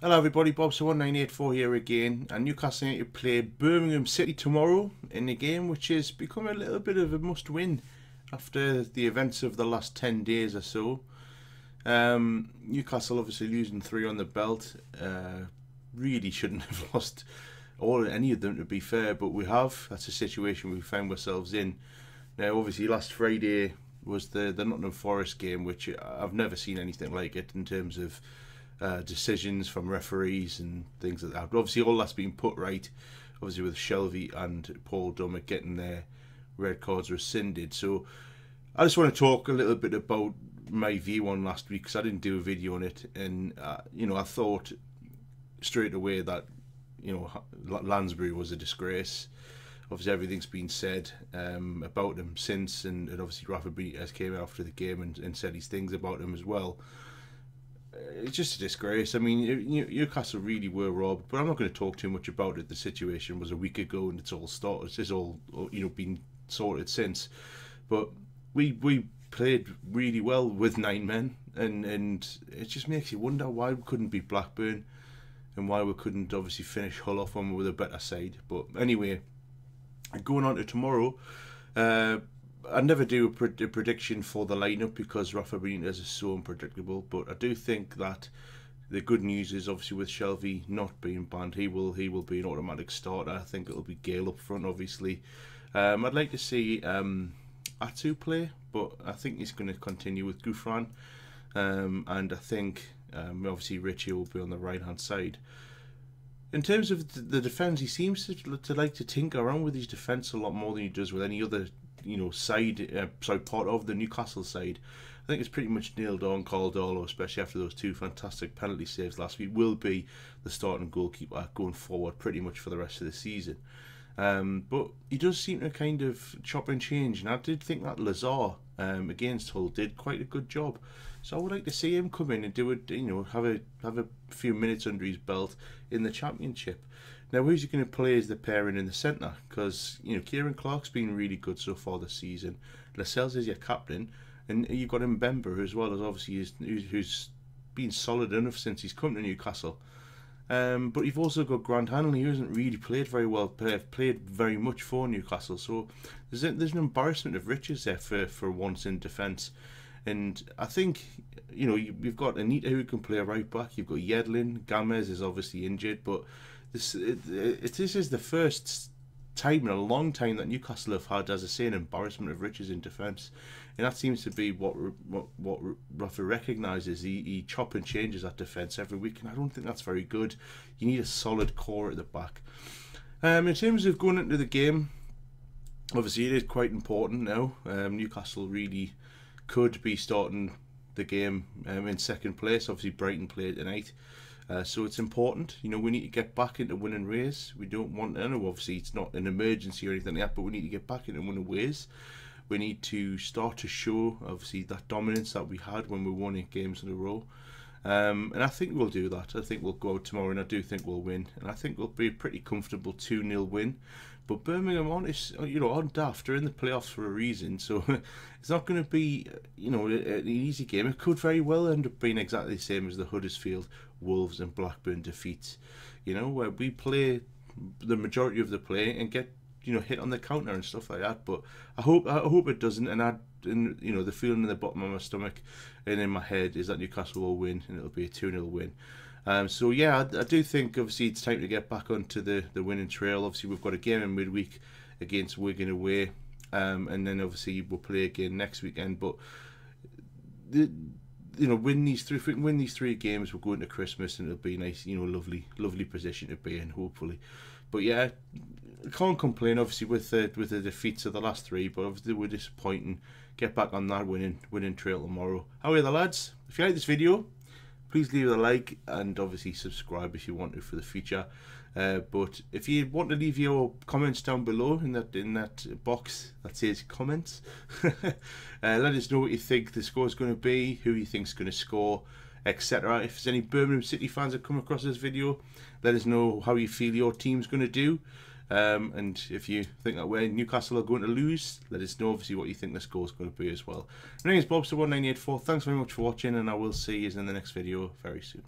Hello everybody, Bobster1984 here again, and Newcastle United play Birmingham City tomorrow in a game which has become a little bit of a must-win after the events of the last 10 days or so. Newcastle obviously losing 3 on the belt, really shouldn't have lost any of them, to be fair, but we have. That's a situation we found ourselves in. Now obviously last Friday was the Nottingham Forest game, which I've never seen anything like it in terms of decisions from referees and things like that. But obviously all that's been put right, obviously with Shelvey and Paul Dummett getting their red cards rescinded. So I just want to talk a little bit about my view on last week, because I didn't do a video on it, and I thought straight away that Lansbury was a disgrace. Obviously everything's been said about him since, and obviously Rafa Benitez came after the game and said these things about him as well. It's just a disgrace. I mean, Newcastle really were robbed, but I'm not going to talk too much about it. The situation was a week ago, and it's all been sorted since. But we played really well with 9 men, and it just makes you wonder why we couldn't beat Blackburn, and why we couldn't obviously finish Hull off when we were the better side. But anyway, going on to tomorrow. I never do a prediction for the lineup because Rafa Benitez is so unpredictable, but I do think that the good news is obviously with Shelvey not being banned, he will be an automatic starter. I think it'll be Gale up front, obviously. I'd like to see Atu play, but I think he's going to continue with Gouffran, and I think obviously Richie will be on the right hand side. In terms of the defence, he seems to like to tinker around with his defence a lot more than he does with any other part of the Newcastle side. I think it's pretty much nailed on. Caldolo, especially after those 2 fantastic penalty saves last week, will be the starting goalkeeper going forward pretty much for the rest of the season. But he does seem to kind of chop and change, and I did think that Lazar against Hull did quite a good job. So I would like to see him come in and do it, have a few minutes under his belt in the Championship. Now, who's he going to play as the pairing in the centre? Because Kieran Clark's been really good so far this season. Lascelles is your captain, and you've got Mbemba as well, as obviously who's been solid enough since he's come to Newcastle. But you've also got Grant Hanley, who hasn't really played very well, played very much for Newcastle. So there's an embarrassment of riches there for once in defence. And I think, you've got Anita who can play a right back. You've got Yedlin. Gamez is obviously injured, but this is the first time in a long time that Newcastle have had, as I say, an embarrassment of riches in defence. And that seems to be what Rafa recognises. He chop and changes that defence every week, and I don't think that's very good. You need a solid core at the back. In terms of going into the game, obviously it is quite important now. Newcastle really could be starting the game in second place. Obviously Brighton play tonight, so it's important. We need to get back into winning ways. We don't want, I know obviously it's not an emergency or anything like that, but we need to get back into winning ways. We need to start to show obviously that dominance that we had when we won 8 games in a row, and I think we'll do that. I think we'll go out tomorrow, and I do think we'll win, and I think we'll be a pretty comfortable 2-0 win. But Birmingham aren't daft. They're in the playoffs for a reason, so it's not going to be an easy game. It could very well end up being exactly the same as the Huddersfield, Wolves and Blackburn defeats, where we play the majority of the play and get hit on the counter and stuff like that. But I hope it doesn't, and the feeling in the bottom of my stomach and in my head is that Newcastle will win, and it'll be a 2-0 win. So yeah, I do think obviously it's time to get back onto the winning trail. Obviously we've got a game in midweek against Wigan away, and then obviously we'll play again next weekend. But win these 3 games, we'll go into Christmas, and it'll be a nice, lovely position to be in, hopefully. But yeah, I can't complain obviously with the defeats of the last 3, but obviously we're disappointing. Get back on that winning trail tomorrow. How are the lads? If you like this video, please leave a like, and obviously subscribe if you want to for the future. But if you want to leave your comments down below in that box that says comments, let us know what you think the score is going to be, who you think is going to score, etc. If there's any Birmingham City fans that come across this video, let us know how you feel your team's going to do. And if you think that way Newcastle are going to lose, let us know obviously what you think the score is going to be as well. My name is Bobster1984. Thanks very much for watching, and I will see you in the next video very soon.